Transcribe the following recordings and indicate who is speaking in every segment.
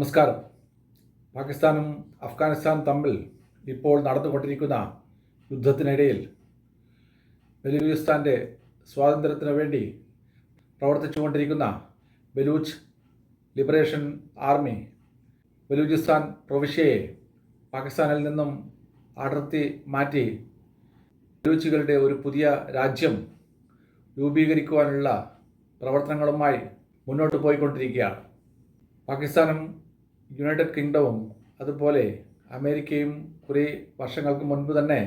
Speaker 1: നമസ്കാരം. പാകിസ്ഥാനും അഫ്ഗാനിസ്ഥാനും തമ്മിൽ ഇപ്പോൾ നടന്നുകൊണ്ടിരിക്കുന്ന യുദ്ധത്തിനിടയിൽ ബലൂചിസ്ഥാൻ്റെ സ്വാതന്ത്ര്യത്തിനു വേണ്ടി പ്രവർത്തിച്ചുകൊണ്ടിരിക്കുന്ന ബലൂച്ച് ലിബറേഷൻ ആർമി ബലൂചിസ്ഥാൻ പ്രവിശ്യയെ പാകിസ്ഥാനിൽ നിന്നും അടർത്തി മാറ്റി ബലൂച്ചികളുടെ ഒരു പുതിയ രാജ്യം രൂപീകരിക്കുവാനുള്ള പ്രവർത്തനങ്ങളുമായി മുന്നോട്ട് പോയിക്കൊണ്ടിരിക്കുകയാണ്. പാകിസ്ഥാനും യുണൈറ്റഡ് കിങ്ഡവും അതുപോലെ അമേരിക്കയും കുറേ വർഷങ്ങൾക്ക് മുൻപ് തന്നെ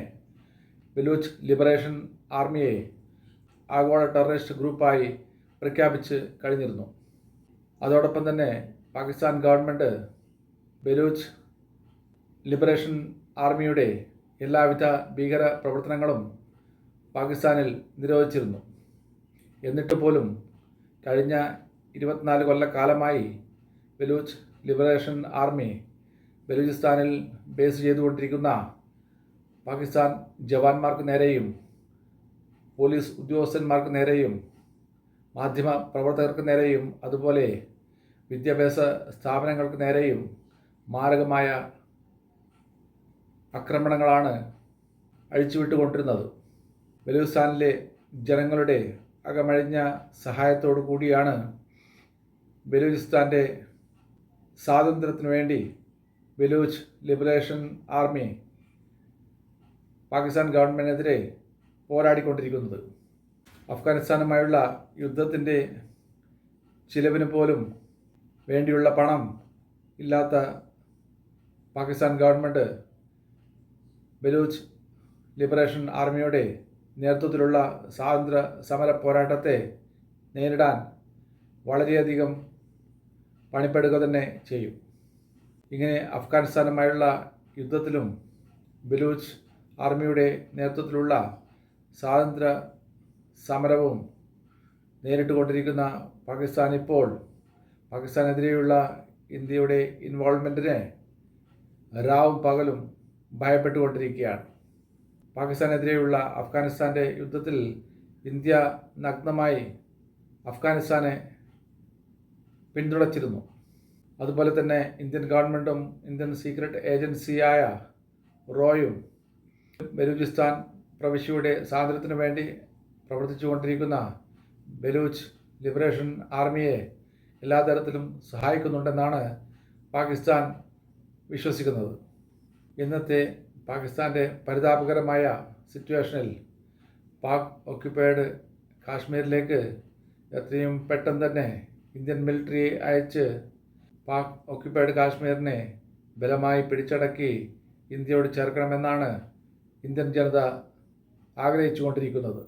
Speaker 1: ബലൂച്ച് ലിബറേഷൻ ആർമിയെ ആഗോള ടെററിസ്റ്റ് ഗ്രൂപ്പായി പ്രഖ്യാപിച്ച് കഴിഞ്ഞിരുന്നു. അതോടൊപ്പം തന്നെ പാകിസ്ഥാൻ ഗവൺമെൻറ് ബലൂച്ച് ലിബറേഷൻ ആർമിയുടെ എല്ലാവിധ ഭീകര പ്രവർത്തനങ്ങളും പാകിസ്ഥാനിൽ നിരോധിച്ചിരുന്നു. എന്നിട്ട് പോലും കഴിഞ്ഞ 24 കൊല്ലക്കാലമായി ബലൂച്ച് ലിബറേഷൻ ആർമി ബലൂചിസ്ഥാനിൽ ബേസ് ചെയ്തുകൊണ്ടിരിക്കുന്ന പാകിസ്ഥാൻ ജവാന്മാർക്ക് നേരെയും പോലീസ് ഉദ്യോഗസ്ഥന്മാർക്ക് നേരെയും മാധ്യമ പ്രവർത്തകർക്ക് നേരെയും അതുപോലെ വിദ്യാഭ്യാസ സ്ഥാപനങ്ങൾക്ക് നേരെയും മാരകമായ ആക്രമണങ്ങളാണ് അഴിച്ചുവിട്ടുകൊണ്ടിരുന്നത്. ബലൂചിസ്ഥാനിലെ ജനങ്ങളുടെ അകമഴിഞ്ഞ സഹായത്തോടു കൂടിയാണ് ബലൂചിസ്ഥാൻ്റെ സ്വാതന്ത്ര്യത്തിനു വേണ്ടി ബലൂച്ച് ലിബറേഷൻ ആർമി പാകിസ്ഥാൻ ഗവൺമെൻറ്റിനെതിരെ പോരാടിക്കൊണ്ടിരിക്കുന്നത്. അഫ്ഗാനിസ്ഥാനുമായുള്ള യുദ്ധത്തിൻ്റെ ചിലവിന് പോലും വേണ്ടിയുള്ള പണം ഇല്ലാത്ത പാകിസ്ഥാൻ ഗവൺമെൻറ് ബലൂച്ച് ലിബറേഷൻ ആർമിയുടെ നേതൃത്വത്തിലുള്ള സ്വാതന്ത്ര്യ സമര പോരാട്ടത്തെ നേരിടാൻ വളരെയധികം പണിപ്പെടുക തന്നെ ചെയ്യും. ഇങ്ങനെ അഫ്ഗാനിസ്ഥാനുമായുള്ള യുദ്ധത്തിലും ബലൂച്ച് ആർമിയുടെ നേതൃത്വത്തിലുള്ള സ്വാതന്ത്ര്യ സമരവും നേരിട്ടുകൊണ്ടിരിക്കുന്ന പാകിസ്ഥാൻ ഇപ്പോൾ പാകിസ്ഥാനെതിരെയുള്ള ഇന്ത്യയുടെ ഇൻവോൾവ്മെൻറ്റിനെ രാവും പകലും ഭയപ്പെട്ടുകൊണ്ടിരിക്കുകയാണ്. പാകിസ്ഥാനെതിരെയുള്ള അഫ്ഗാനിസ്ഥാൻ്റെ യുദ്ധത്തിൽ ഇന്ത്യ നഗ്നമായി അഫ്ഗാനിസ്ഥാനെ പിന്തുണച്ചിരുന്നു. അതുപോലെ തന്നെ ഇന്ത്യൻ ഗവൺമെൻറ്റും ഇന്ത്യൻ സീക്രട്ട് ഏജൻസിയായ റോയും ബലൂചിസ്ഥാൻ പ്രവിശ്യയുടെ സ്വാതന്ത്ര്യത്തിനു വേണ്ടി പ്രവർത്തിച്ചുകൊണ്ടിരിക്കുന്ന ബലൂച്ച് ലിബറേഷൻ ആർമിയെ എല്ലാ തരത്തിലും സഹായിക്കുന്നുണ്ടെന്നാണ് പാകിസ്ഥാൻ വിശ്വസിക്കുന്നത്. ഇന്നത്തെ പാകിസ്ഥാൻ്റെ പരിതാപകരമായ സിറ്റുവേഷനിൽ പാക് ഓക്യുപ്പൈഡ് കാശ്മീരിലേക്ക് എത്രയും പെട്ടെന്ന് തന്നെ ഇന്ത്യൻ മിലിറ്ററിയെ അയച്ച് പാക് ഓക്യുപ്പൈഡ് കാശ്മീരിനെ ബലമായി പിടിച്ചടക്കി ഇന്ത്യയോട് ചേർക്കണമെന്നാണ് ഇന്ത്യൻ ജനത ആഗ്രഹിച്ചുകൊണ്ടിരിക്കുന്നത്.